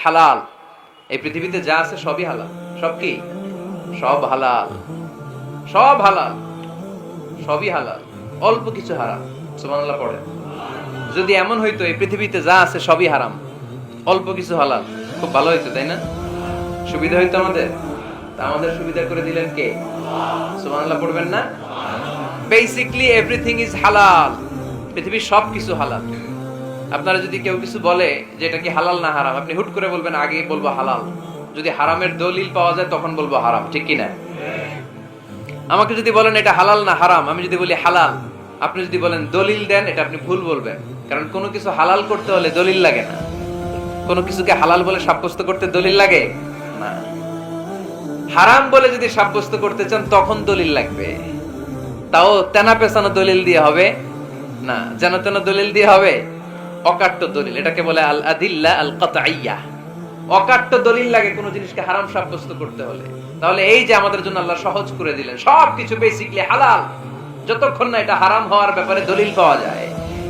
হালাল। এই পৃথিবীতে যা আছে সবই হালাল। সব কি? সব হালাল, সব হালাল, সবই হালাল, অল্প কিছু হারাম। সুবহানাল্লাহ পড়ে। যদি এমন হইতো এই পৃথিবীতে যা আছে সবই হারাম, অল্প কিছু হালাল, খুব ভালো হইতো, তাই না? সুবিধা হইতো আমাদের। তা আমাদের সুবিধা করে দিলেন কে? সুবহানাল্লাহ পড়বেন না? বেসিক্যালি এভরিথিং ইজ হালাল। পৃথিবীর সব কিছু হালাল। আপনারা যদি কেউ কিছু বলে যে এটা কি হালাল না হারাম, আপনি হুট করে বলবেন আগে বলবো হালাল। যদি হারামের দলিল পাওয়া যায় তখন বলবো হারাম, ঠিক কি না? আমাকে যদি বলেন এটা হালাল না হারাম, আমি যদি বলি হালাল, আপনি যদি বলেন দলিল দেন, এটা আপনি ভুল বলবেন। কারণ কোনো কিছু হালাল করতে হলে দলিল লাগে না। কোনো কিছুকে হালাল বলে সাব্যস্ত করতে দলিল লাগে না। হারাম বলে যদি সাব্যস্ত করতে চান তখন দলিল লাগবে, তাও তেনা পেছানো দলিল দিয়ে হবে না, যেন তেন দলিল দিয়ে হবে। অকাট্য দলিল, এটাকে বলে আল আদিল্লা আল কাতঈয়া। অকাট্য দলিল লাগে কোনো জিনিসকে হারাম সাব্যস্ত করতে হলে। তাহলে এই যে আমাদের জন্য আল্লাহ সহজ করে দিলেন, সবকিছু বেসিক্যালি হালাল যতক্ষণ না এটা হারাম হওয়ার ব্যাপারে দলিল পাওয়া যায়।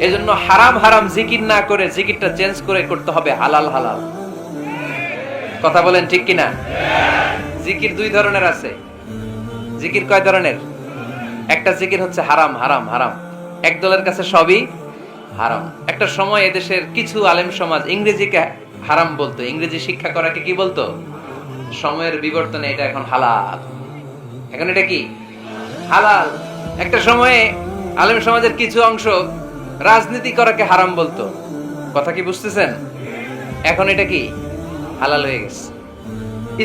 এজন্য হারাম হারাম জিকির না করে জিকিরটা চেঞ্জ করে করতে হবে হালাল হালাল। কথা বলেন ঠিক কিনা? জিকির দুই ধরনের আছে। জিকির কয় ধরনের? একটা জিকির হচ্ছে হারাম হারাম হারাম, এক দলের কাছে সবই হারাম। একটা সময় এদেশের কিছু আলেম সমাজ ইংরেজিকে হারাম বলতো, ইংরেজি শিক্ষা করাকে কি বলতো? সময়ের বিবর্তনে এটা এখন হালাল। এখন এটা কি? হালাল। একটা সময়ে আলেম সমাজের কিছু অংশ রাজনীতি করাকে হারাম বলতো। কথা কি বুঝতেছেন? এখন এটা কি? হালাল হয়ে গেছে।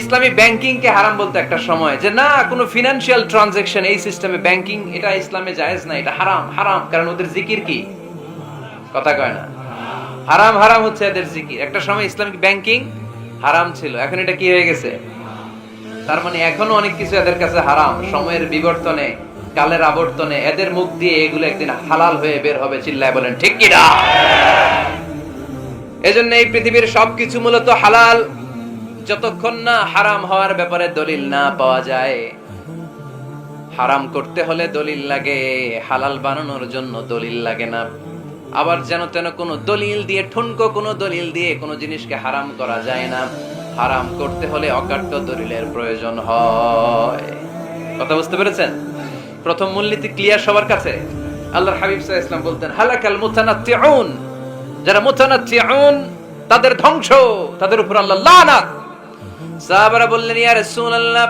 ইসলামী ব্যাংকিং কে হারাম বলতো একটা সময়, যে না কোনো ফিনান্সিয়াল ট্রানজাকশন এই সিস্টেমে ব্যাংকিং এটা ইসলামে জায়েজ না, এটা হারাম হারাম। কারণ ওদের জিকির কি? কথা কয় না? হারাম হারাম হচ্ছে এদের জিকির। একটা সময় ইসলামিক ব্যাংকিং হারাম ছিল, এখন এটা কি হয়ে গেছে? তার মানে এখনো অনেক কিছু এদের কাছে হারাম। সময়ের বিবর্তনে, কালের আবর্তনে এদের মুখ দিয়ে এগুলো একদিন হালাল হয়ে বের হবে। চিল্লায় বলেন ঠিক কি না? এজন্য এই পৃথিবীর সবকিছু মূলত হালাল যতক্ষণ না হারাম হওয়ার ব্যাপারে দলিল না পাওয়া যায়। হারাম করতে হলে দলিল লাগে, হালাল বানানোর জন্য দলিল লাগে না। আবার যেন তেন কোনো দলিল দিয়ে, ঠুনকো কোনো দলিল দিয়ে কোনো জিনিসকে হারাম করা যায় না। হারাম করতে হলে অকাট্য দলিলের প্রয়োজন হয়। কথা বুঝতে পেরেছেন? প্রথম মূলনীতি ক্লিয়ার সবার কাছে? আল্লাহর হাবিব সাল্লাল্লাহু আলাইহি ওয়াসাল্লাম বলতেন হালাকাল মুতানাত্তিউন, যারা মুতানাত্তিউন তাদের ধ্বংস, তাদের উপর আল্লাহ লানাত। সাহাবারা বললেন ইয়া রাসূলুল্লাহ,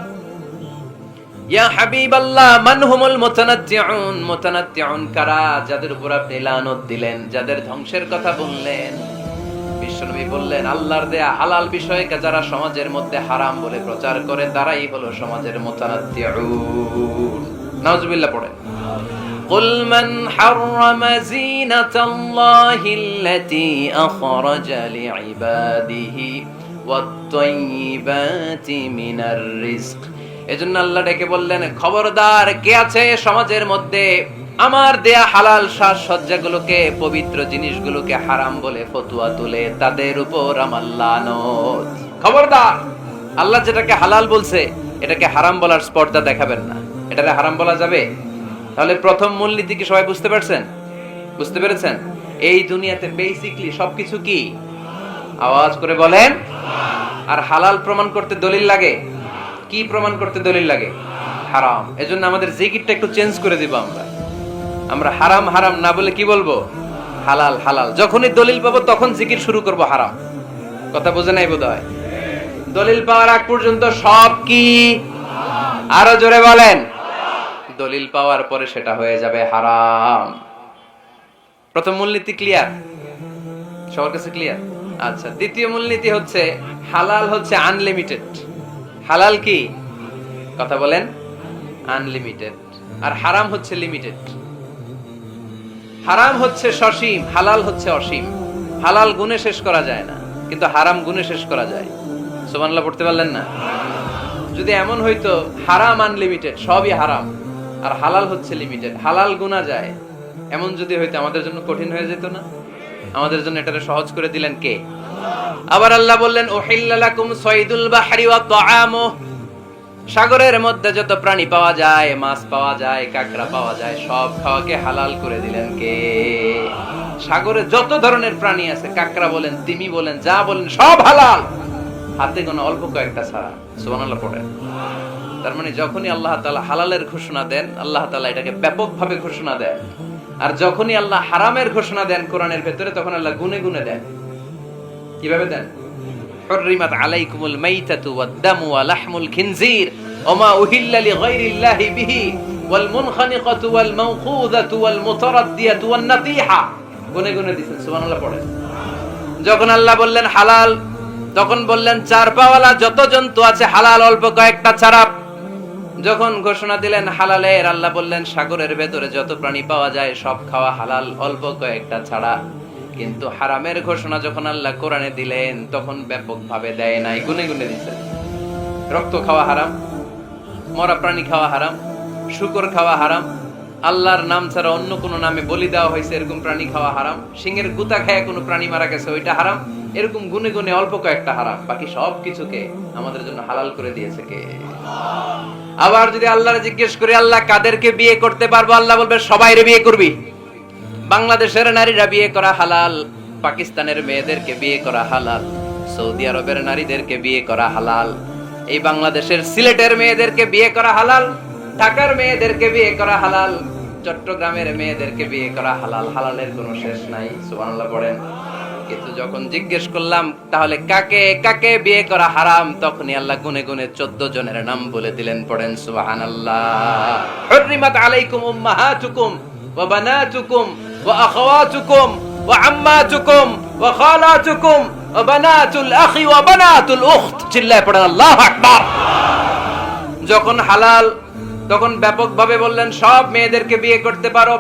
ইয়া হাবিবাল্লাহ, মান হুমুল মুতানাত্তিউন? মুতানাত্তিউন কারা যাদের উপর আপনি লানত দিলেন, যাদের ধ্বংসের কথা বললেন? বিশ্বনবী বললেন আল্লাহর দেয়া হালাল বিষয়কে যারা সমাজের মধ্যে হারাম বলে প্রচার করে তারাই হলো সমাজের মুতানাত্তিউন। নাউজুবিল্লাহ পড়েন। قل من حرم زينة الله التي أخرج لعباده والطيبات من الرزق। এজন্য আল্লাহ ডেকে বললেন খবরদার, কে আছে সমাজের মধ্যে আমার দেয়া হালাল সাজসজ্জাগুলোকে, পবিত্র জিনিসগুলোকে হারাম বলে ফতোয়া তুলে, তাদের উপর আমার লানত। খবরদার, আল্লাহ যেটাকে হালাল বলছে এটাকে হারাম বলার স্পর্ধা দেখাবেন না। এটাকে হারাম বলা যাবে? তাহলে প্রথম মূলনীতি কি সবাই বুঝতে পারছেন? বুঝতে পেরেছেন? এই দুনিয়াতে বেসিক্যালি সবকিছু কি? আওয়াজ করে বলেন। আর হালাল প্রমাণ করতে দলিল লাগে। কি প্রমাণ করতে দলিল লাগে? হারাম। এজন্য আমাদের জিকিরটা একটু চেঞ্জ করে দিব। আমরা হারাম হারাম না বলে কি বলবো? হালাল হালাল। যখনই দলিল পাবো তখন জিকির শুরু করব হারাম। কথা বোঝে নাই বোধহয়? দলিল পাওয়ার আগ পর্যন্ত সব কি? আরো জোরে বলেন। দলিল পাওয়ার পরে সেটা হয়ে যাবে হারাম। প্রথম মূলনীতি ক্লিয়ার? সবার কাছে ক্লিয়ার? আচ্ছা, দ্বিতীয় মূলনীতি হচ্ছে হালাল হচ্ছে আনলিমিটেড। হালাল কি? কথা বলেন। আনলিমিটেড। আর হারাম হচ্ছে লিমিটেড। হারাম হচ্ছে সসীম, হালাল হচ্ছে অসীম। হালাল গুণে শেষ করা যায় না, কিন্তু হারাম গুণে শেষ করা যায়। সুবহানাল্লাহ পড়তে পারলেন না? যদি এমন হইতো হারাম আনলিমিটেড, সবই হারাম, আর হালাল হচ্ছে লিমিটেড, হালাল গুণা যায়, এমন যদি হইতো আমাদের জন্য কঠিন হয়ে যেত না? আমাদের জন্য এটাকে সহজ করে দিলেন কে? আবার আল্লাহ বললেন উহিল্লা লাকুম সাইদুল বাহরি ওয়া তাআমু, সাগরের মধ্যে যত প্রাণী পাওয়া যায়, মাছ পাওয়া যায়, কাঁকড়া পাওয়া যায়, সব খাওয়াকে হালাল করে দিলেন কে? সাগরে যত ধরনের প্রাণী আছে, কাকড়া বলেন, তিমি বলেন, যা বলেন, সব হালাল, হাতে গোনা অল্প কয়েকটা ছাড়া। সুবহানাল্লাহ পড়েন। তার মানে যখনই আল্লাহ তাআলা হালালের ঘোষণা দেন, আল্লাহ তাআলা এটাকে ব্যাপকভাবে ঘোষণা দেন। আর যখনই আল্লাহ হারামের ঘোষণা দেন কোরআনের ভেতরে, তখন আল্লাহ গুনে গুনে দেন। কিভাবে দেন? হুররিমাত আলাইকুমুল মাইতাতু ওয়াদ-দামু ওয়া লাহমুল খিনজির ওয়া মা উহিল্লা লিগাইরিল্লাহি বিহি ওয়াল মুনখানিকাতু ওয়াল মাওখুযাতু ওয়াল মুতারাদ্দিয়াতু ওয়ান নাতিহা। গুনে গুনে দিয়েছেন। সুবহানাল্লাহ পড়েন। যখন আল্লাহ বললেন হালাল, তখন বললেন চার পাওয়ালা যত জন্তু আছে হালাল, অল্প কয়েকটা ছাড়া। যখন ঘোষণা দিলেন হালালের, আল্লাহ বললেন সাগরের ভেতরে যত প্রাণী পাওয়া যায় সব খাওয়া হালাল, অল্প কয়েকটা ছাড়া। কিন্তু হারামের ঘোষণা যখন আল্লাহ কোরআনে দিলেন, তখন ব্যাপকভাবে দেয় নাই, গুনে গুনে দিয়েছেন। রক্ত খাওয়া হারাম, মরা প্রাণী খাওয়া হারাম, শূকর খাওয়া হারাম, আল্লাহর নাম ছাড়া অন্য কোনো নামে বলি দেওয়া হয়েছে এরকম প্রাণী খাওয়া হারাম, সিংহের গুতা খায় কোনো প্রাণী মারা গেছে ওইটা হারাম। এরকম গুনে গুনে অল্প কয়েকটা হারাম, বাকি সব কিছুকে আমাদের জন্য হালাল করে দিয়েছে কে? আবার যদি আল্লাহর জিজ্ঞেস করি আল্লাহ কাদেরকে বিয়ে করতে পারবো, আল্লাহ বলবে সবাইরে বিয়ে করবি। বাংলাদেশের নারীরা বিয়ে করা হালাল, পাকিস্তানের মেয়েদেরকে বিয়ে করা হালাল, সৌদি আরবের নারীদেরকে বিয়ে করা হালাল, এই বাংলাদেশের সিলেটের মেয়েদেরকে বিয়ে করা হালাল, ঢাকার মেয়েদেরকে বিয়ে করা হালাল, চট্টগ্রামের মেয়েদেরকে বিয়ে করা হালাল। হালালের কোনো শেষ নাই। সুবহানাল্লাহ পড়েন। কিন্তু যখন জিজ্ঞেস করলাম তাহলে কাকে কাকে বিয়ে করা হারাম, তখনই আল্লাহ গুনে গুনে 14 জনের নাম বলে দিলেন। পড়েন সুবহানাল্লাহ। হুররিমাত আলাইকুম উম্মাহাতুকুম ওয়া বানাতুকুম ওয়া আখাওয়াতুকুম ওয়া আম্মাতুকুম ওয়া খালাতুকুম ওয়া বানাতুল আখি ওয়া বানাতুল উখত। চিল্লায়ে পড়েন আল্লাহু আকবার। যখন হালাল, তখন ব্যাপকভাবে বললেন সব মেয়েদেরকে বিয়ে করতে পারো।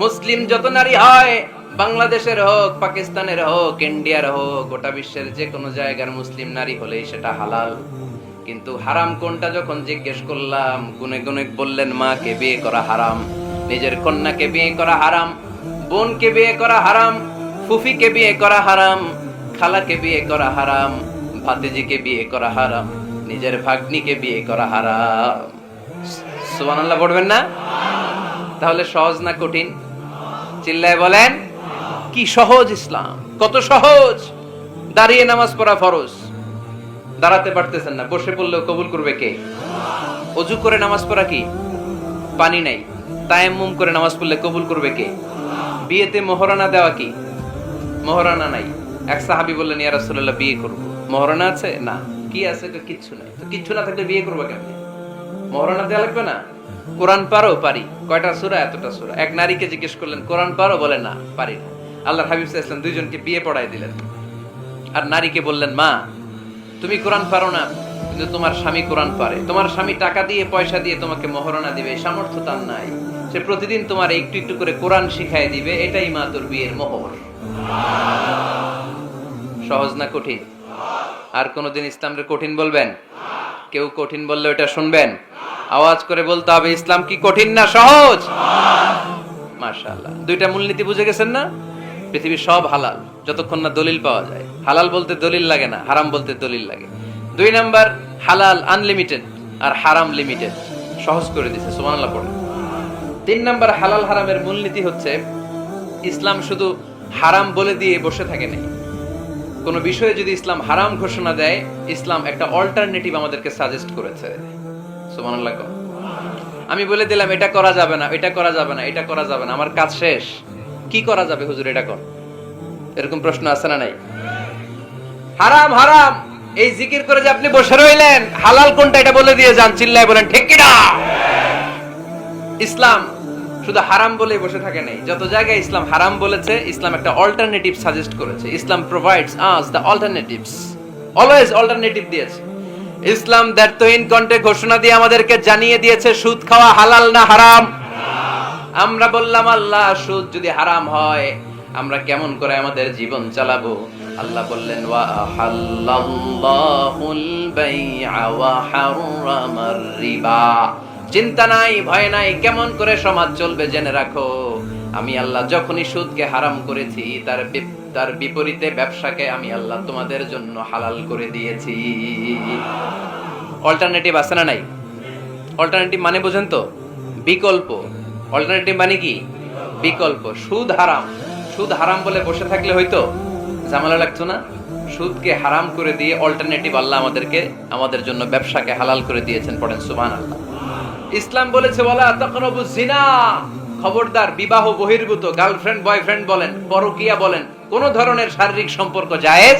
মুসলিম যত নারী হয়, বাংলাদেশের হোক, পাকিস্তানের হোক, ইন্ডিয়ার হোক, গোটা বিশ্বের যে কোনো জায়গার মুসলিম নারী হলেই সেটা হালাল। কিন্তু হারাম কোনটা যখন জিজ্ঞেস করলাম, গুনে গুনে বললেন মাকে বিয়ে করা হারাম, নিজের কন্যাকে বিয়ে করা হারাম, বোনকে বিয়ে করা হারাম, ফুফিকে বিয়ে করা হারাম, খালাকে বিয়ে করা হারাম, ভাতিজিকে বিয়ে করা হারাম, নিজের ভাগ্নিকে বিয়ে করা হারাম। সুবহানাল্লাহ পড়বেন না? তাহলে সহজ না কঠিন? চিল্লায় বলেন কি সহজ ইসলাম, কত সহজ। দাঁড়িয়ে নামাজ পড়া ফরজ, দাঁড়াতে পারতেছেন না, বসে পড়লেও কবুল করবে কে? ওযু করে নামাজ পড়া কি? পানি নাই, তায়াম্মুম করে নামাজ পড়লে কবুল করবে কে? বিয়েতে মোহরানা দেওয়া কি? মোহরানা নাই। এক সাহাবী বললেন ইয়া রাসূলুল্লাহ বিয়ে করব, মোহরানা আছে? না। কি আছে? কিচ্ছু নাই। তো কিচ্ছু না থাকলে বিয়ে করবে কেমনে? মোহরানা দেওয়া লাগবে না? কোরআন পারো? পারি। কয়টা সূরা? এতটা সূরা। এক নারীকে জিজ্ঞেস করলেন কোরআন পারো? বলে না, পারি না। আল্লাহর হাবিব সাল্লাল্লাহু আলাইহি ওয়াসাল্লাম দুইজনকে বিয়ে পড়ায় দিলেন। আর নারীকে বললেন মা তুমি কোরআন পারো না, কিন্তু তোমার স্বামী কোরআন পারে, তোমার স্বামী টাকা দিয়ে পয়সা দিয়ে তোমাকে মোহরানা দিবে, সামর্থ্য তার নাই, সে প্রতিদিন তোমার একটু একটু করে কোরআন শিখায় দিবে, এটাই মা তোর বিয়ের মোহর। সহজ না কঠিন? আর কোনদিন ইসলামকে কঠিন বলবেন? কেউ কঠিন বললে ওটা শুনবেন? আওয়াজ করে বলতে হবে ইসলাম কি কঠিন না সহজ? মাশাআল্লাহ। দুইটা মূলনীতি বুঝে গেছেন না? পৃথিবীর সব হালাল যতক্ষণ না দলিল পাওয়া যায়। হালাল বলতে দলিল লাগে না, হারাম বলতে দলিল লাগে। 2 নাম্বার, হালাল আনলিমিটেড আর হারাম লিমিটেড, সহজ করে দিয়েছে। সুবহানাল্লাহ পড়ে। 3 নাম্বার, হালাল হারামের মূলনীতি হচ্ছে ইসলাম শুধু হারাম বলে দিয়ে বসে থাকে নাই। কোন বিষয়ে যদি ইসলাম হারাম ঘোষণা দেয়, ইসলাম একটা অল্টারনেটিভ আমাদেরকে সাজেস্ট করেছে। সুবহানাল্লাহ। আমি বলে দিলাম এটা করা যাবে না, এটা করা যাবে না, এটা করা যাবে না, আমার কাজ শেষ, কি করা যাবে হুজুর এটা কর? এরকম প্রশ্ন আছে না নাই? হারাম হারাম এই জিকির করে যে আপনি বসে রইলেন, হালাল কোনটা এটা বলে দিয়ে যান, চিল্লায় বলেন ঠিক কি না? ইসলাম শুধু হারাম বলে বসে থাকে নাই, যত জায়গায় ইসলাম হারাম বলেছে, ইসলাম একটা অল্টারনেটিভ সাজেস্ট করেছে। Islam provides us the alternatives, always alternative দিয়েছে। ইসলাম দ্যাট তো ইন কন্টে ঘোষণা দিয়ে আমাদেরকে জানিয়ে দিয়েছে সুদ খাওয়া হালাল না হারাম। আমরা বললাম আল্লাহ সুদ যদি হারাম হয় আমরা কেমন করে আমাদের জীবন চালাবো? আল্লাহ বললেন ওয়া আহাল্লাল্লাহুল বাই'a ওয়া হারামার রিবা। চিন্তা নাই, ভয় নাই, কেমন করে সমাজ চলবে জেনে রাখো, আমি আল্লাহ যখনই সুদকে হারাম করেছি তার বিপরীতে ব্যবসাকে আমি আল্লাহ তোমাদের জন্য হালাল করে দিয়েছি। অল্টারনেটিভ আছে না নাই? অল্টারনেটিভ মানে বুঝেন তো? বিকল্প। অল্টারনেটিভ মানে কি? বিকল্প। সুদ হারাম, সুদ হারাম বলে বসে থাকলে হয়তো ঝামেলা লাগতো না? সুদকে হারাম করে দিয়ে অল্টারনেটিভ আল্লাহ আমাদের জন্য ব্যবসাকে হালাল করে দিয়েছেন। পড়েন সুবহানাল্লাহ। ইসলাম বলেছে ওয়ালা তাকরাবুজ জিনা, খবরদার বিবাহ বহির্ভূত গার্লফ্রেন্ড বয়ফ্রেন্ড বলেন, পরকীয়া বলেন, কোন ধরনের শারীরিক সম্পর্ক জায়েজ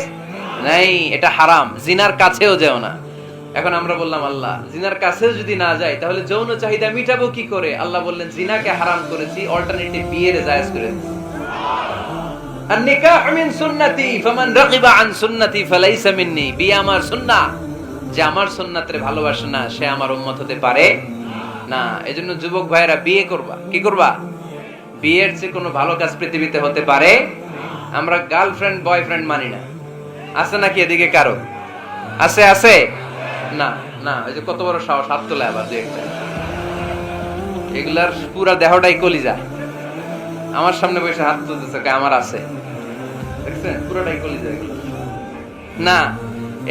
নাই, এটা হারাম। জিনার কাছেও যেও না। এখন আমরা বললাম আল্লাহ জিনার কাছেও যদি না যাই তাহলে যৌন চাহিদা মিটাবো কি করে? আল্লাহ বললেন জিনাকে হারাম করেছি, অল্টারনেটিভ বিয়ের জায়েজ করে দিয়েছি। আন-নিকাহু মিন সুন্নতি ফামান রাগিবা আন সুন্নতি ফালাইসা মিন্নি, বিয়ে আমার সুন্নাহ, যে আমার সুন্নাতের ভালোবাসে না সে আমার উম্মত হতে পারে না। এজন্য যুবক ভাইরা বিয়ে করবা। কি করবা? বিয়ের চেয়ে কোনো ভালো কাজ পৃথিবীতে হতে পারে? আমরা গার্লফ্রেন্ড বয়ফ্রেন্ড মানি না। আছে নাকি এদিকে কারো? আছে? আছে না? না, এই যে কত বড় সাহস, হাত তোলা আবার দুই একটা। এগুলার পুরা দেহটাই কলিজা। আমার সামনে বসে হাত তুলতেছে, আমার আছে, দেখছেন পুরোটাই কলিজা এগুলো। না,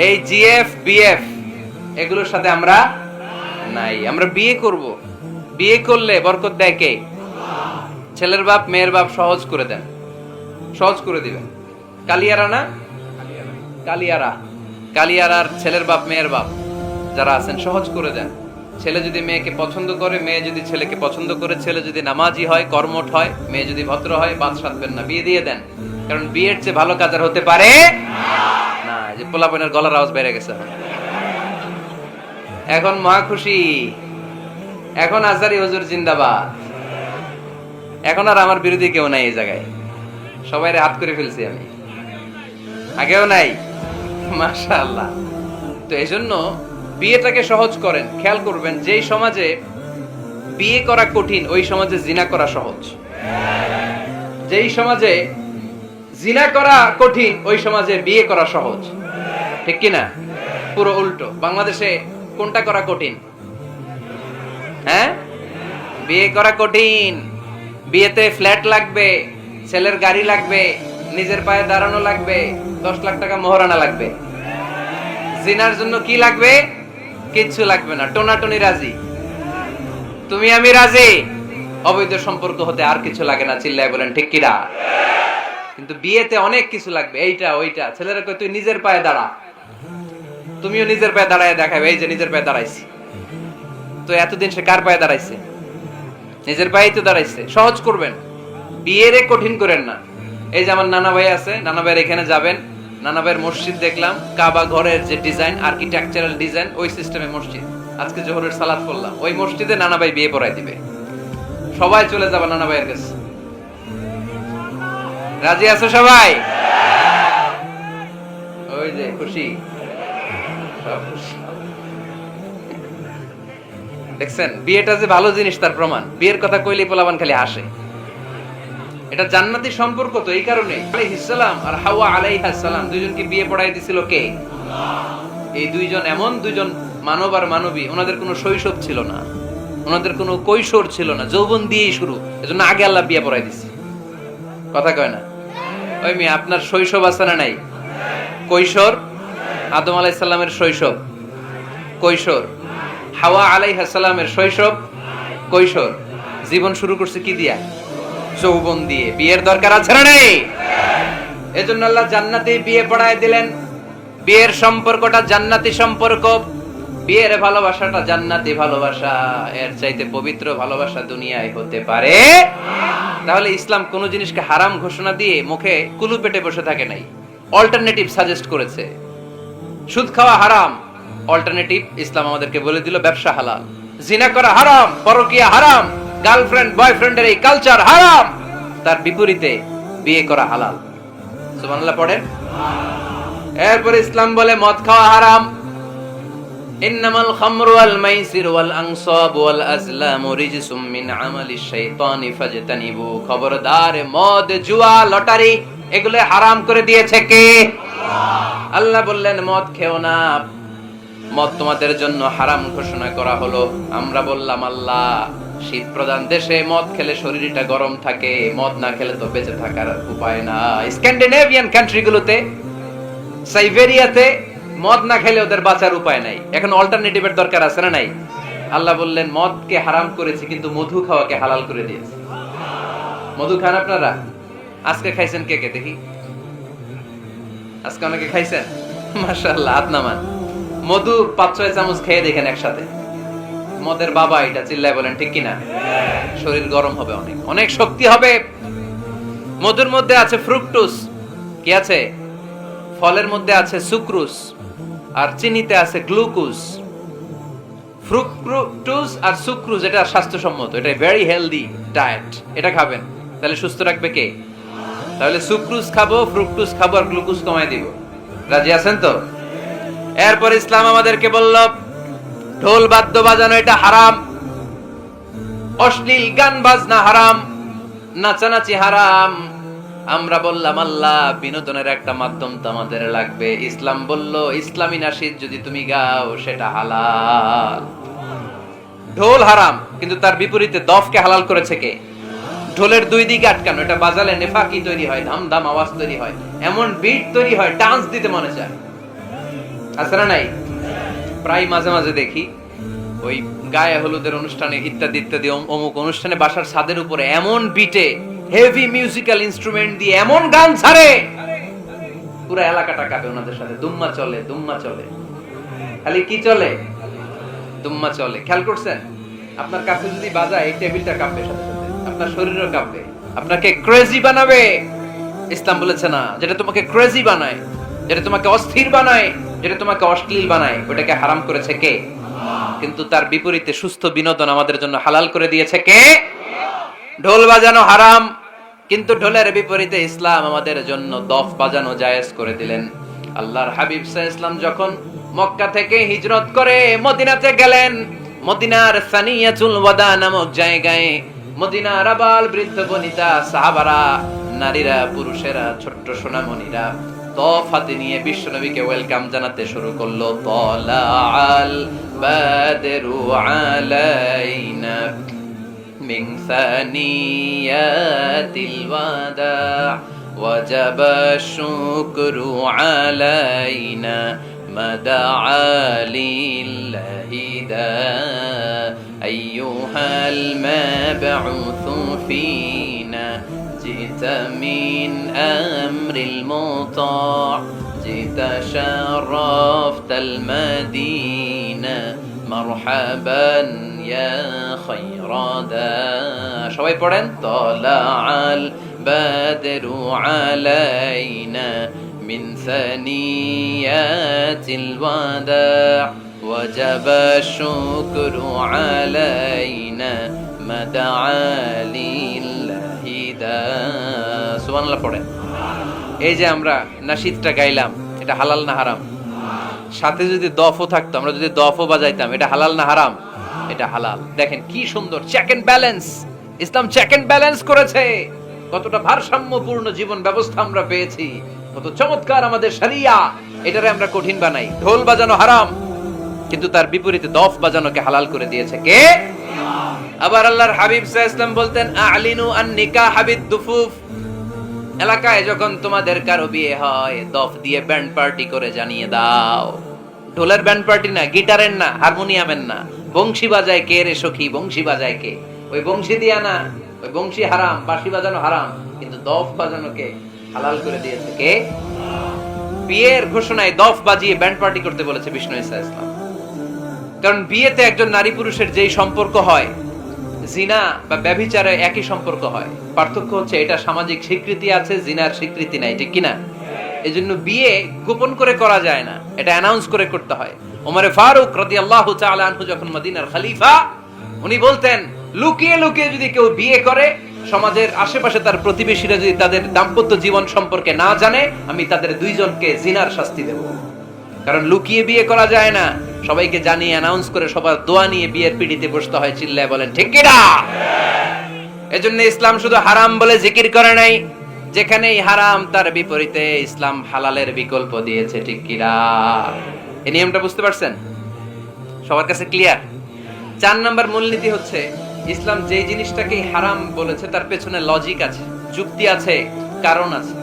এই জিএফ বিএফ এগুলোর সাথে আমরা নাই। আমরা বিয়ে করব। বিয়ে করলে বরকত দেয় কে? ছেলের বাপ মেয়ের বাপ সহজ করে দেন, সহজ করে দিবেন। কালিয়ারা না, কালিয়ারার ছেলের বাপ মেয়ের বাপ যারা আছেন সহজ করে দেন। ছেলে যদি মেয়েকে পছন্দ করে, মেয়ে যদি ছেলেকে পছন্দ করে, ছেলে যদি নামাজি হয়, কর্মঠ হয়, মেয়ে যদি ভদ্র হয়, বাদ সাধবেন না, বিয়ে দিয়ে দেন। কারণ বিয়ের চেয়ে ভালো কাজ আর হতে পারে না। যে পোলাপনের গলার আওয়াজ বেড়ে গেছে এখন, মহা খুশি। এখন আজহারি হুজুর জিন্দাবাদ। এখন আর আমার বিরোধী কেউ নাই এই জায়গায়, সবাই হাত করে ফেলছি আমি, আগেও নাই। মাশাআল্লাহ। তো এই জন্য বিয়েটাকে সহজ করেন। খেয়াল করবেন, যেই সমাজে বিয়ে করা কঠিন ওই সমাজে জিনা করা সহজ। যেই সমাজে জিনা করা কঠিন ওই সমাজে বিয়ে করা সহজ। ঠিক কি না? পুরো উল্টো। বাংলাদেশে কোনটা করা কঠিন? হ্যাঁ, বিয়ে করা কঠিন। বিয়েতে ফ্ল্যাট লাগবে, ছেলের গাড়ি লাগবে, নিজের পায়ে দাঁড়ানো লাগবে, 10 লাখ টাকা মোহরানা লাগবে। জিনার জন্য কি লাগবে? কিচ্ছু লাগবে না, টোনাটনি রাজি, তুমি আমি রাজি। অবৈধ সম্পর্ক হতে আর কিছু লাগে না, চিল্লায় বলেন ঠিক কিনা? কিন্তু বিয়েতে অনেক কিছু লাগবে, এইটা ওইটা। ছেলেরা কই তুই নিজের পায়ে দাঁড়া, তুমিও নিজের পায়ে দাঁড়ায় দেখাবে, এই যে নিজের পায়ে দাঁড়াইছি। তো এতদিন সে কার পায়ে দাঁড়াইছে? নিজের পায়েই তো দাঁড়াইছে। সহজ করবেন, বিয়েরে কঠিন করেন না। এই যে আমার নানা ভাই আছে, নানা ভাইয়ের এখানে যাবেন, নানা ভাইয়ের মসজিদ দেখলাম, কাবা ঘরের যে ডিজাইন, আর্কিটেকচারাল ডিজাইন, ওই সিস্টেমে মসজিদ। আজকে জোহরের সালাত করলাম, ওই মসজিদে নানা ভাই বিয়ে পড়াই দিবে। সবাই চলে যাবে নানা ভাইয়ের কাছে। রাজি আছো সবাই? ওই যে খুশি, দেখছেন বিয়েটা যে ভালো জিনিস তার প্রমাণ। বিয়ের কথা কইলেই পোলাপান খালি হাসে। এটা জান্নাতি সম্পর্ক। তো এই কারণে আলাইহিস সালাম আর হাওয়া আলাইহাস সালাম দুইজনকে বিয়ে পড়াই দিছিল কে? এই দুইজন এমন দুইজন মানব আর মানবী, ওনাদের কোনো শৈশব ছিল না, ওনাদের কোনো কৈশোর ছিল না, যৌবন দিয়েই শুরু। এজন্য আগে আল্লাহ বিয়ে পড়াই দিছে। কথা কয় না? ওই মেয়ে আপনার শৈশব আছে না নাই? কৈশোর, আদম আলাইহিস সালামের শৈশব, কৈশোর। হাওয়া আলাইহিস সালামের শৈশব, কৈশোর। জীবন শুরু করছে কি দিয়া? যৌবন দিয়ে। বিয়ের দরকার আছে না নেই? এজন্য আল্লাহ জান্নাতে বিয়ে পড়ায় দিলেন। বিয়ের সম্পর্কটা জান্নাতি সম্পর্ক, বিয়ের ভালোবাসাটা জান্নাতি ভালোবাসা। এর চাইতে পবিত্র ভালোবাসা দুনিয়ায় হতে পারে? তাহলে ইসলাম কোন জিনিসকে হারাম ঘোষণা দিয়ে মুখে কুলু পেটে বসে থাকে নাই, অল্টারনেটিভ সাজেস্ট করেছে। সুদ খাওয়া হারাম, অল্টারনেটিভ ইসলাম আমাদেরকে বলে দিল ব্যবসা হালাল। জিনা করা হারাম, পরকীয়া হারাম, গার্লফ্রেন্ড বয়ফ্রেন্ডের এই কালচার হারাম, তার বিপরীতে বিয়ে করা হালাল। সুবহানাল্লাহ পড়েন। এরপর ইসলাম বলে মদ খাওয়া হারাম। ইন্নামাল খামরু ওয়াল মাইসির ওয়াল আনসাব ওয়াল আজলামু রিজসুম মিন আমালিশ শাইতানি ফাজতানিবু। খবরদার, মদ, জুয়া, লটারি এগুলো হারাম করে দিয়েছে কে? আল্লাহ বললেন মদ খেও না, মদ তোমাদের জন্য হারাম ঘোষণা করা হলো। আমরা বললাম আল্লাহ, শীত প্রধান দেশে মদ খেলে শরীরটা গরম থাকে, মদ না খেলে তো বেঁচে থাকার উপায় না। স্ক্যান্ডিনেভিয়ান কান্ট্রিগুলোতে, সাইবেরিয়াতে মদ না খেলে ওদের বাঁচার উপায় নাই। এখন অল্টারনেটিভের দরকার আছে না নাই? আল্লাহ বললেন মদকে হারাম করেছি কিন্তু মধু খাওয়াকে হালাল করে দিয়েছি। মধু খান আপনারা? আজকে খাইছেন কে কে দেখি? আজকে অনেকে খাইছেন? মাশাআল্লাহ, হাত নামান। মধু 5-6 চামচ খেয়ে দেখেন একসাথে। মদের বাবা এটা, চিল্লায় বলেন ঠিক কিনা? শরীর গরম হবে, অনেক অনেক শক্তি হবে। মধুর মধ্যে আছে ফ্রুকটোজ, কি আছে? ফলের মধ্যে আছে সুক্রোজ, আর চিনিতে আছে গ্লুকোজ। ফ্রুকটোজ আর সুক্রোজ এটা স্বাস্থ্যসম্মত, এটা ভেরি হেলদি ডায়েট। এটা খাবেন, তাহলে সুস্থ রাখবে কে? তাহলে সুক্রোজ খাবো, ফ্রুকটোজ খাবো, আর গ্লুকোজ কমায় দিব। রাজি আছেন তো? এরপর ইসলাম আমাদেরকে বলল ঢোল বাদ্য বাজানো এটা হারাম, অশ্লীল গান বাজনা হারাম, নাচানাচি হারাম। আমরা বললাম আল্লাহ বিনোদনের একটা মাধ্যম তো আমাদের লাগবে। ইসলাম বলল ইসলামী নাশিদ যদি তুমি গাও সেটা হালাল। ঢোল হারাম, কিন্তু তার বিপরীতে দফকে হালাল করেছে কে? ঢোলের দুই দিকে আটকানো, এটা বাজালে নেফাকি তৈরি হয়, ধাম ধাম আওয়াজ তৈরি হয়, এমন বিট তৈরি হয় ডান্স দিতে মনে চায়। আছে না নাই? প্রায় মাঝে মাঝে দেখি ওই গায়ে হলুদের অনুষ্ঠানে ইত্যাদি ইত্যাদি অমুক অনুষ্ঠানে বাসার ছাদের উপরে এমন বিটে হেভি মিউজিক্যাল ইনস্ট্রুমেন্ট দিয়ে এমন গান ছাড়ে, পুরো এলাকাটা কাঁপে ওনাদের সাথে। দুম্মা চলে, দুম্মা চলে, খালি কি চলে? দুম্মা চলে। খেয়াল করছেন? আপনার কাছে যদি বাজায় এই টেবিলটা কাঁপবে, সাথে সাথে আপনার শরীরও কাঁপবে, আপনাকে ক্রেজি বানাবে। ইসলাম বলেছে না, যেটা তোমাকে ক্রেজি বানায়, যেটা তোমাকে অস্থির বানায়, যেটা তোমাকে অশ্লীল বানায়, ওটাকে হারাম করেছে কে? কিন্তু তার বিপরীতে সুস্থ বিনোদন আমাদের জন্য হালাল করে দিয়েছে কে? ঢোল বাজানো হারাম, কিন্তু ঢোলের বিপরীতে ইসলাম আমাদের জন্য দফ বাজানো জায়েজ করে দিলেন। আল্লাহর হাবিব সাল্লাল্লাহু আলাইহি ওয়াসাল্লাম যখন মক্কা থেকে হিজরত করে মদিনাতে গেলেন, মদিনার সানিয়াতুল ওয়াদা নামক জায়গায় মদিনার আবাল বৃদ্ধ বনিতা সাহাবারা, নারীরা, পুরুষেরা, ছোট্ট সোনামণিরা দফ হাতে নিয়ে বিশ্বনবীকে ওয়েলকাম জানাতে শুরু করলো। তালাআল বাদরু আলাইনা মিন সানিয়াতিল ওয়াদা ওয়াজাবা শুকরু আলাইনা মাদাআ লিল্লাহি দা আইয়ুহাল মাবউসু ফিনা جئت من أمر المطاع جئت شرفت المدينة مرحبا يا خير دا সবাই পড়েন طلع البدر علينا من ثنيات الوداع وجب الشكر علينا مدعا لله সুবহানাল্লাহ পড়েন। এই যে আমরা নাশিদটা গাইলাম, এটা হালাল না হারাম? সাথে যদি দফও থাকতো, আমরা যদি দফও বাজাইতাম, এটা হালাল না হারাম? এটা হালাল। দেখেন কি সুন্দর চেক এন্ড ব্যালেন্স, ইসলাম চেক এন্ড ব্যালেন্স করেছে। কতটা ভারসাম্যপূর্ণ জীবন ব্যবস্থা আমরা পেয়েছি, কত চমৎকার আমাদের শরিয়া। এটারে আমরা কঠিন বানাই। ঢোল বাজানো হারাম, কিন্তু তার বিপরীতে দফ বাজানোকে হালাল করে দিয়েছে কে? আবার আল্লাহর হাবিব সাল্লাল্লাহু আলাইহি ওয়াসাল্লাম বলতেন আ'লিনু আন নিকাহ বিদ-দুফুফ, এলাকায় যখন তোমাদের কারো বিয়ে হয় দফ দিয়ে ব্যান্ড পার্টি করে জানিয়ে দাও। ঢোলের ব্যান্ড পার্টি না, গিটারের না, হারমোনিয়ামের না, বংশী বাজায় কে রে সখী? বংশী বাজায় কে? ওই বংশী দিয়া না, ওই বংশী হারাম, বাঁশি বাজানো হারাম, কিন্তু দফ বাজানোকে হালাল করে দিয়েছে কে? বিয়ের ঘোষণায় দফ বাজিয়ে ব্যান্ড পার্টি করতে বলেছে বিষ্ণু ঈসা ইসলাম। কারণ বিয়েতে একজন নারী পুরুষের যেই সম্পর্ক হয়, জিনা বা ব্যভিচারে একই সম্পর্ক হয়। পার্থক্য হচ্ছে এটা সামাজিক স্বীকৃতি আছে, জিনার স্বীকৃতি নাই, ঠিক কিনা? এজন্য বিয়ে গোপন করে করা যায় না, এটা অ্যানাউন্স করে করতে হয়। ওমর ফারুক রাদিয়াল্লাহু তাআলা আনহু যখন মদিনার খলিফা, উনি বলতেন লুকিয়ে লুকিয়ে যদি কেউ বিয়ে করে, সমাজের আশেপাশে তার প্রতিবেশীরা যদি তাদের দাম্পত্য জীবন সম্পর্কে না জানে, আমি তাদের দুইজনকে জিনার শাস্তি দেব। কারণ লুকিয়ে বিয়ে করা যায় না, সবাইকে জানিয়ে অ্যানাউন্স করে সবার দোয়া নিয়ে বিয়ের পিড়িতে বসতে হয়। চিল্লায় বলেন ঠিক কিনা? এজন্য ইসলাম শুধু হারাম বলে জিকির করে নাই, যেখানেই হারাম তার বিপরীতে ইসলাম হালালের বিকল্প দিয়েছে, ঠিক কিনা? এই নিয়মটা বুঝতে পারছেন? সবার কাছে ক্লিয়ার? 4 নাম্বার মূলনীতি হচ্ছে ইসলাম যে জিনিসটাকে হারাম বলেছে তার পেছনে লজিক আছে, যুক্তি আছে, কারণ আছে।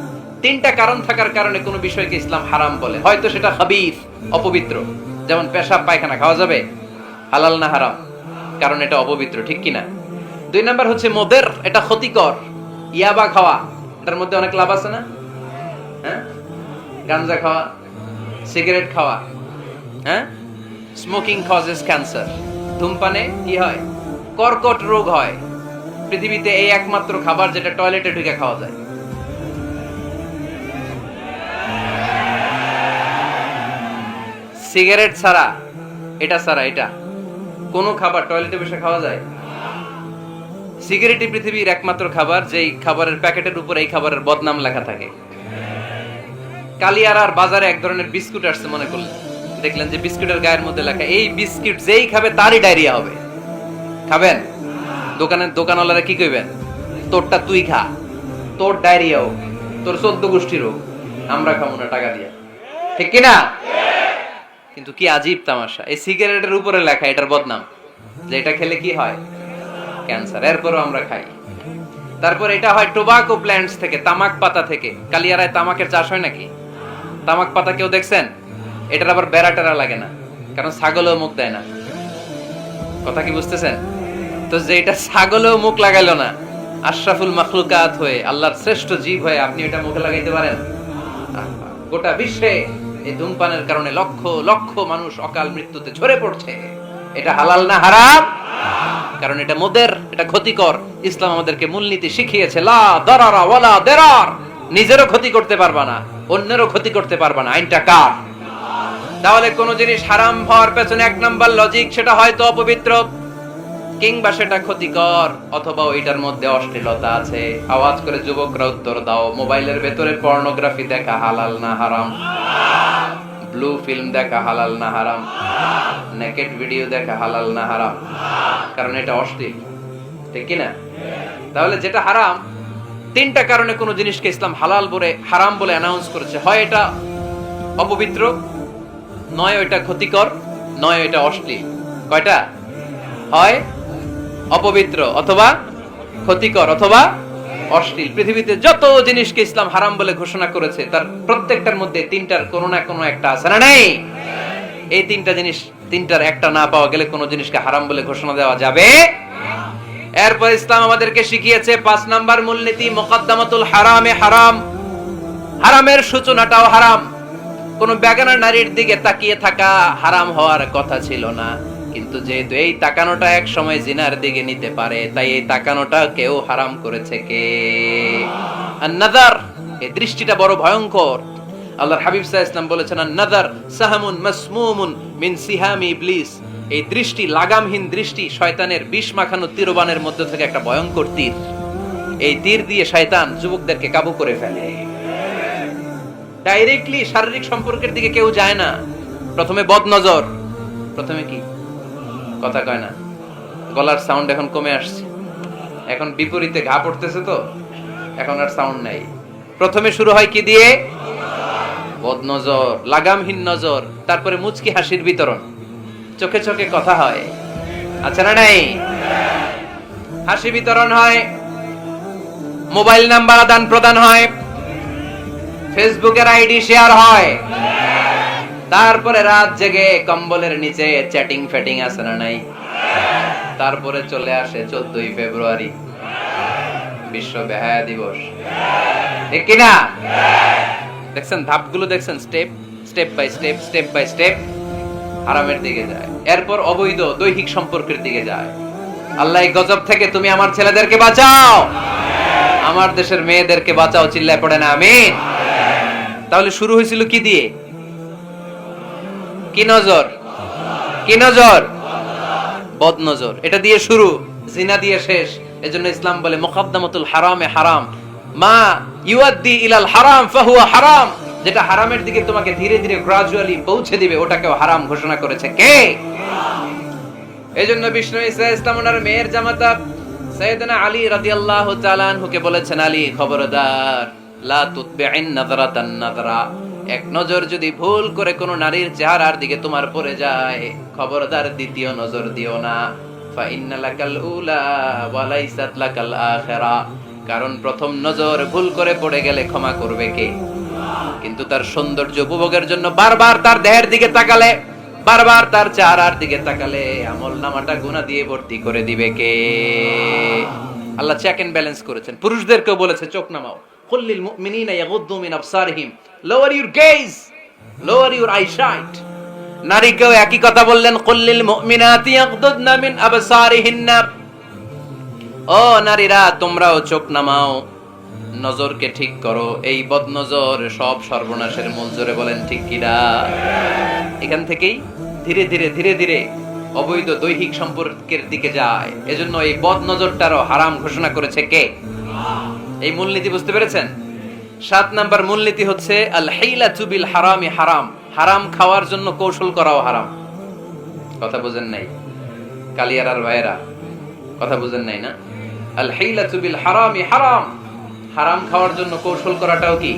3টা কারণ থাকার কারণে কোনো বিষয়কে ইসলাম হারাম বলে। হয়তো সেটা খাবিথ, অপবিত্র, যেমন পেশাব পায়খানা খাওয়া যাবে, হালাল না হারাম? কারণ এটা অপবিত্র, ঠিক কিনা? 2 নাম্বার হচ্ছে মুদির, এটা ক্ষতিকর, ইয়াবা খাওয়া, এটার মধ্যে অনেক লাভ আছে না? হ্যাঁ, গাঞ্জা খাওয়া, সিগারেট খাওয়া, হ্যাঁ, স্মোকিং কজেস ক্যান্সার। ধূমপানে কি হয়? কর্কট রোগ হয়। পৃথিবীতে এই একমাত্র খাবার যেটা টয়লেটে ঢুকে খাওয়া যায়। সিগারেট ছাড়া, এটা ছাড়া, এটা কোন খাবার টয়লেটে বসে খাওয়া যায়? সিগারেটই পৃথিবীর একমাত্র খাবার যেই খাবারের প্যাকেটের উপর এই খাবারের বদনাম লেখা থাকে। কালিয়ারার বাজারে এক ধরনের বিস্কুট আসছে, মনে করলেন, দেখলেন যে বিস্কুটের গায়ের মধ্যে লেখা এই বিস্কুট যেই খাবে তারই ডায়রিয়া হবে। খাবেন? দোকানওয়ালারা কি কইবেন? তোরটা তুই খা, তোর ডায়রিয়া হোক, তোর 14 গোষ্ঠীর হোক, আমরা খাবো না টাকা দিয়া। ঠিক কিনা? কিন্তু কি আজীব তামাশা, এই সিগারেটের উপরে লেখা এটার বদনাম, যে এটা খেলে কি হয়? ক্যান্সার। এরপরও আমরা খাই। তারপর এটা হয় টোবাকো প্ল্যান্টস থেকে, তামাক পাতা থেকে। কালিয়ারায় তামাকের চাষ হয় নাকি? তামাক পাতা কেউ দেখছেন? এটার আবার বেড়া টেরা লাগে না, কারণ ছাগলও মুখ দেয় না। কথা কি বুঝতেছেন? তো যে এটা ছাগলও মুখ লাগাইলো না, আশরাফুল মাখলুকাত হয়ে, আল্লাহর শ্রেষ্ঠ জীব হয়ে আপনি এটা মুখে লাগাইতে পারেন? গোটা বিশ্বে এই ধূমপানের কারণে লক্ষ লক্ষ মানুষ অকাল মৃত্যুতে ঝরে পড়ছে। এটা হালাল না হারাম? কারণ এটা মোদের, এটা ক্ষতিকর। ইসলাম আমাদেরকে মূলনীতি শিখিয়েছে, লা দারারা ওয়ালা দিরার। নিজেরও ক্ষতি করতে পারবা না, অন্যেরও ক্ষতি করতে পারবা না। আইনটা কার? তাহলে কোন জিনিস হারাম হওয়ার পেছনে এক নাম্বার লজিক, সেটা হয়তো অপবিত্র, কিংবা সেটা ক্ষতিকর, অথবা ওইটার মধ্যে অশ্লীলতা আছে। আওয়াজ করে যুবকরা উত্তর দাও, মোবাইলের ভেতরে পর্নোগ্রাফি দেখা হালাল না হারাম? ব্লু ফিল্ম দেখা হালাল না হারাম? নেকেড ভিডিও দেখা হালাল না হারাম? কারণ এটা অশ্লীল, ঠিক কি না? তাহলে যেটা হারাম, তিনটা কারণে কোন জিনিসকে ইসলাম হালাল বলে, হারাম বলে অ্যানাউন্স করেছে। হয় এটা অপবিত্র, নয় এটা ক্ষতিকর, নয় এটা অশ্লীল। কয়টা? হয় অপবিত্র, অথবা ক্ষতিকর, অথবা অশ্লীল। পৃথিবীতে যত জিনিসকে ইসলাম হারাম বলে ঘোষণা করেছে তার প্রত্যেকটার মধ্যে তিনটার কোনো না কোনো একটা আছে না নেই? এই তিনটা জিনিস, তিনটার একটা না পাওয়া গেলে কোন জিনিসকে হারাম বলে ঘোষণা দেওয়া যাবে। এরপর ইসলাম আমাদেরকে শিখিয়েছে 5 নাম্বার মূলনীতি, মুকদ্দামাতুল হারামে হারাম। হারামের সূচনাটাও হারাম। কোন বেগানা নারীর দিকে তাকিয়ে থাকা হারাম হওয়ার কথা ছিল না, কিন্তু যেহেতু এই তাকানোটা এক সময় জিনার দিকে নিতে পারে, তাই এই তাকানোটা কেউ হারাম করেছে। কে? আন-নাযার। এই দৃষ্টিটা বড় ভয়ঙ্কর। আল্লাহর হাবিব সাল্লাল্লাহু আলাইহি ওয়াসাল্লাম বলেছেন, আন-নাযার সাহামুন মাসমুমুন মিন সিহামি ইবলিস। এই দৃষ্টি, লাগামহীন দৃষ্টি, শয়তানের বিষ মাখানো তীরবানের মধ্যে থেকে একটা ভয়ঙ্কর তীর। এই তীর দিয়ে শয়তান যুবকদেরকে কাবু করে ফেলে। ডাইরেক্টলি শারীরিক সম্পর্কের দিকে কেউ যায় না, প্রথমে বদনজর। প্রথমে কি? কথা কয় না, গলার সাউন্ড এখন কমে আসছে, এখন বিপরীতে ঘা পড়তেছে, তো এখন আর সাউন্ড নাই। প্রথমে শুরু হয় কি দিয়ে? বদনজর, লাগামহীন নজর। তারপরে মুচকি হাসির বিতরণ, চোখে চোখে কথা হয়, আচ্ছা না নাই? হাসি বিতরণ হয়, মোবাইল নাম্বার আদান প্রদান হয়, ফেসবুকের আইডি শেয়ার হয়, তারপরে রাত জেগে কম্বলের নিচে চ্যাটিং ফ্যাটিং আছে না নাই? তারপরে চলে আসে 14ই ফেব্রুয়ারি, বিশ্ব বেহায়া দিবস, ঠিক কিনা? দেখছেন ধাপগুলো, দেখছেন স্টেপ বাই স্টেপ হারামের দিকে যায়। এরপর অবৈধ দৈহিক সম্পর্কের দিকে যায়। আল্লাহ এই গজব থেকে তুমি আমার ছেলেদেরকে বাঁচাও, আমার দেশের মেয়েদেরকে বাঁচাও, চিল্লায় পড়ে না আমিন। তাহলে শুরু হয়েছিল কি দিয়ে? কি নজর? কি নজর? বদনজর। এটা দিয়ে শুরু, জিনা দিয়ে শেষ। এজন্য ইসলাম বলে মুকদ্দামাতুল হারামে হারাম, মা ইউআদ্দি ইলাল হারাম ফাহুয়া হারাম। যেটা হারামের দিকে তোমাকে ধীরে ধীরে গ্রাজুয়ালি পৌঁছে দিবে, ওটাকেও হারাম ঘোষণা করেছে কে? এজন্য বিষ্ণু ঈসা ইসলাম ওনার মেয়ের জামাতা সাইয়েদনা আলী রাদিয়াল্লাহু তাআলা আনহুকে বলেছেন, আলী খবরদার, লা তুতবি'ন নাযরাতান নাযরা। এক নজর যদি ভুল করে কোন নারীর চেহারার দিকে তোমার পড়ে যায়, খবরদার দ্বিতীয় নজর দিও না। ফা ইন্না লাকাল উলা ওয়া লাইসাত লাকাল আখিরা। কারণ প্রথম নজর ভুল করে পড়ে গেলে ক্ষমা করবে কে? কিন্তু তার সৌন্দর্য উপভোগের জন্য বারবার তার দেহের দিকে তাকালে, বারবার তার চেহারার দিকে তাকালে আমলনামাটা গুনাহ দিয়ে ভর্তি করে দিবে কে? আল্লাহ চেক এন্ড ব্যালেন্স করেছেন। পুরুষদেরকেও বলেছে চোখ নামাও, কুল লিল মুমিনিনা ইয়াগুদ্দু মিন আবসারিহিম, lower your gaze, lower your eyesight. নারীকেও একই কথা বললেন, কুল লিল মুমিনাতি ইয়াগুদ্দুনা মিন আবসারিহিন্না, ও নারীরা তোমরাও চোখ নামাও, নজরকে ঠিক করো, এই বদনজর সব সর্বনাশের মূল। জোরে বলেন ঠিক কিনা? এখান থেকেই ধীরে ধীরে ধীরে ধীরে অবৈধ দৈহিক সম্পর্কের দিকে যায়। এজন্য এই বদনজরটারও হারাম ঘোষণা করেছে কে? এই মূলনীতি বুঝতে পেরেছেন? 7 নাম্বার মূলনীতি হচ্ছে আল হিলাতু বিল হারামি হারাম, হারাম খাওয়ার জন্য কৌশল করাও হারাম। কথা বুঝেন নাই কালিয়ারার ভাইরা? কথা বুঝেন নাই না? আল হিলাতু বিল হারামি হারাম, হারাম খাওয়ার জন্য কৌশল করাটাও কি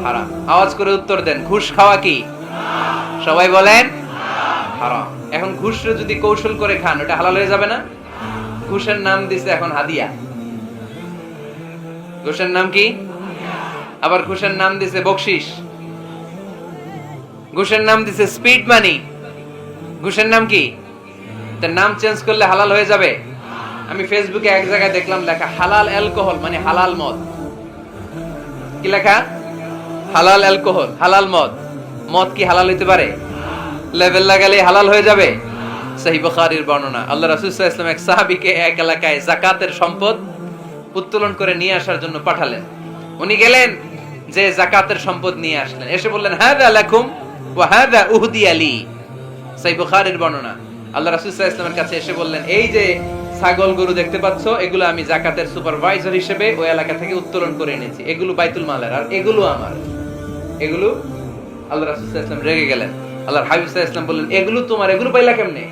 হারাম? আওয়াজ করে উত্তর দেন, ঘুষ খাওয়া কি? সবাই বলেন হারাম। এখন ঘুষরে যদি কৌশল করে খান, ওটা হালাল হয়ে যাবে না? ঘুষের নাম দিছে এখন হাদিয়া। ঘুষের নাম কি? আবার ঘুষের নাম দিছে বকশিস, ঘুষের নাম দিছে স্পিড মানি। ঘুষের নাম কি? তার নাম চেঞ্জ করলে হালাল হয়ে যাবে? আমি ফেসবুকে এক জায়গায় দেখলাম লেখা হালাল অ্যালকোহল, মানে হালাল মদ। কি লেখা? হালাল অ্যালকোহল, হালাল মদ। মদ কি হালাল হইতে পারে? লেভেল লাগালে হালাল হয়ে যাবে? সহিহ বুখারীর বর্ণনা, আল্লাহ রাসূল সাল্লাল্লাহু আলাইহি ওয়াসাল্লাম এক সাহাবীকে এক এলাকায় যাকাতের সম্পদ উত্তোলন করে নিয়ে আসার জন্য পাঠালেন। উনি গেলেন, যে যাকাতের সম্পদ নিয়ে আসলেন, এসে বললেন হাযা লাকুম ওয়া হাযা উহদিয়া লি। সহিহ বুখারীর বর্ণনা, আল্লাহ রাসূল সাল্লাল্লাহু আলাইহি ওয়াসাল্লামের কাছে এসে বললেন, এই যে ছাগল গরু দেখতে পাচ্ছ, এগুলো আমি যাকাতের সুপারভাইজার হিসেবে ওই এলাকা থেকে উত্তোলন করে এনেছি, এগুলো বাইতুল মালের, আর এগুলো আমার। এগুলো আল্লাহ রাসূল সাল্লাল্লাহু আলাইহি ওয়াসাল্লাম রেগে গেলেন। আল্লাহর হাবিব সাল্লাল্লাহু আলাইহি ওয়াসাল্লাম বললেন, এগুলো তোমার, এগুলো পাইলা কেমনে?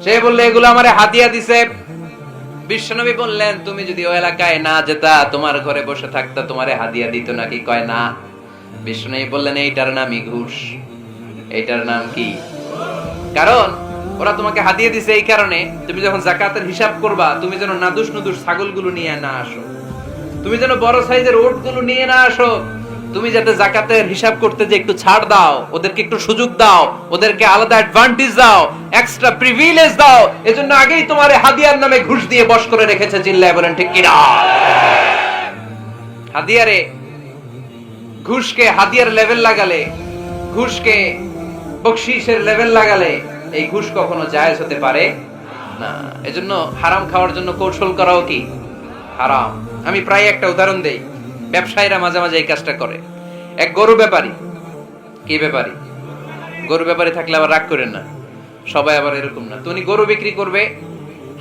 সে বলল, এগুলো আমারে হাদিয়া দিছে। বিশ্বনবী বললেন, তুমি যদি ওই এলাকায় না যেতা, তোমার ঘরে বসে থাকতা, তোমারে হাদিয়া দিত নাকি? কয় না। বিশ্বনবী বললেন, এইটার নামই ঘুষ। এইটার নাম কি? কারণ ওরা তোমাকে হাদিয়া দিছে এই কারণে, তুমি যখন যাকাতের হিসাব করবা, তুমি যেন নাদুস নুদুস ছাগলগুলো নিয়ে না আসো, তুমি যেন বড় সাইজের ওটগুলো নিয়ে না আসো, তুমি যাতে যাকাতের হিসাব করতে যে একটু ছাড় দাও, ওদেরকে একটু সুযোগ দাও, ওদেরকে আলাদা অ্যাডভান্টেজ দাও, এক্সট্রা প্রিভিলেজ দাও, এজন্য আগেই তোমারে হাদিয়ার নামে ঘুষ দিয়ে বশ করে রেখেছে। চিল্লায় বলেন ঠিক কি না? হাদিয়ারে, ঘুষকে হাদিয়ার লেভেল লাগালে, ঘুষকে বকশিশের লেভেল লাগালে, এই ঘুষ কখনো জায়েজ হতে পারে না। এজন্য হারাম খাওয়ার জন্য কৌশল করাও কি হারাম। আমি প্রায় একটা উদাহরণ দেই, ব্যবসায়ীরা মাঝে মাঝে এই কাজটা করে। এক গরু ব্যাপারী, কি ব্যাপারী? গরু ব্যাপারী থাকলে আবার রাগ করেন না, সবাই আবার এরকম না। তো উনি গরু বিক্রি করবে,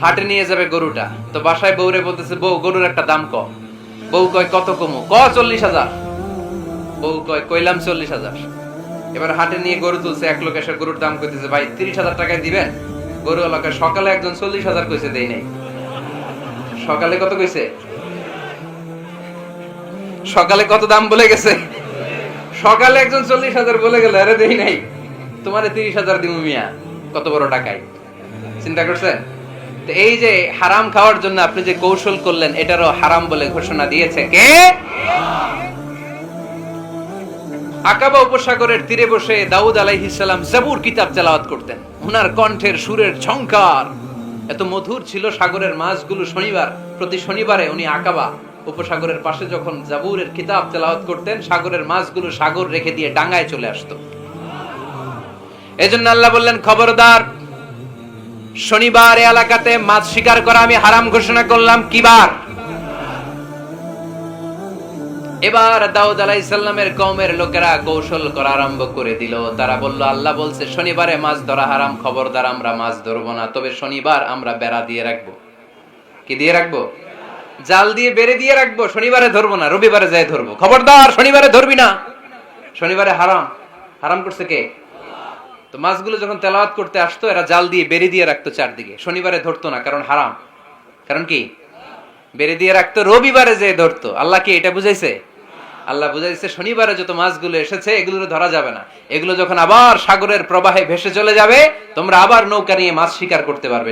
হাটে নিয়ে যাবে গরুটা, তো বাসায় বউরে বলতেছে, বউ গরুর একটা দাম কম। বউ কয় কত কমু? 40,000। বউ কয় কইলাম 40,000। এবার হাটে নিয়ে গরু তুলছে, এক লোক এসে গরুর দাম কইতেছে, ভাই 30,000 টাকায় দিবেন? গরু এলাকায় সকালে একজন 40,000 কইছে, দেই নাই। সকালে কত কইছে? সকালে কত দাম বলে গেছে? সকালে একজন 40,000 বলে গেল, আরে দেই নাই, তোমারে 30,000 দিমু মিয়া। কত বড় টাকায়, চিন্তা করছেন? তো এই যে হারাম খাওয়ার জন্য আপনি যে কৌশল করলেন, এটারও হারাম বলে ঘোষণা দিয়েছে কে? আকাবা উপসাগরের তীরে বসে দাউদ আলাইহিস সালাম জাবুর কিতাব তেলাওয়াত করতেন। ওনার কণ্ঠের সুরের ঝংকার এত মধুর ছিল, সাগরের মাছগুলো প্রতি শনিবারে উনি আকাবা উপসাগরের পাশে যখন জাবুরের কিতাব তেলাওয়াত করতেন, সাগরের মাছগুলো সাগর রেখে দিয়ে ডাঙায় চলে আসতো। এজন্য আল্লাহ বললেন, খবরদার, শনিবার এলাকাতে মাছ শিকার করা আমি হারাম ঘোষণা করলাম। কি বার? এবার দাউদ আলাইহিস সালামের কওমের লোকেরা কৌশল করা আরম্ভ করে দিল। তারা বলল, আল্লাহ বলছে শনিবারে মাছ ধরা হারাম, খবরদার আমরা মাছ ধরবো না, তবে শনিবার আমরা বেড়া দিয়ে রাখবো। কি দিয়ে রাখবো? জাল দিয়ে বেড়ে দিয়ে রাখবো, শনিবারে ধরবো না, রবিবারে যাই ধরবো। খবরদার, শনিবারে ধরবি না, শনিবারে হারাম। হারাম করছে কে? তো মাছগুলো যখন তেলাওয়াত করতে আসতো, এরা জাল দিয়ে বেড়ে দিয়ে রাখতো চারদিকে, শনিবারে ধরতো না, কারণ হারাম। কারণ কি? বেড়ে দিয়ে রাখতো, রবিবারে যে ধরতো। আল্লাহ কি এটা বুঝাইছে? আল্লাহ বুঝাইছে শনিবারে যত মাছগুলো এসেছে এগুলো ধরা যাবে না, এগুলো যখন আবার সাগরের প্রবাহে ভেসে চলে যাবে, তোমরা আবার নৌকা নিয়ে মাছ শিকার করতে পারবে।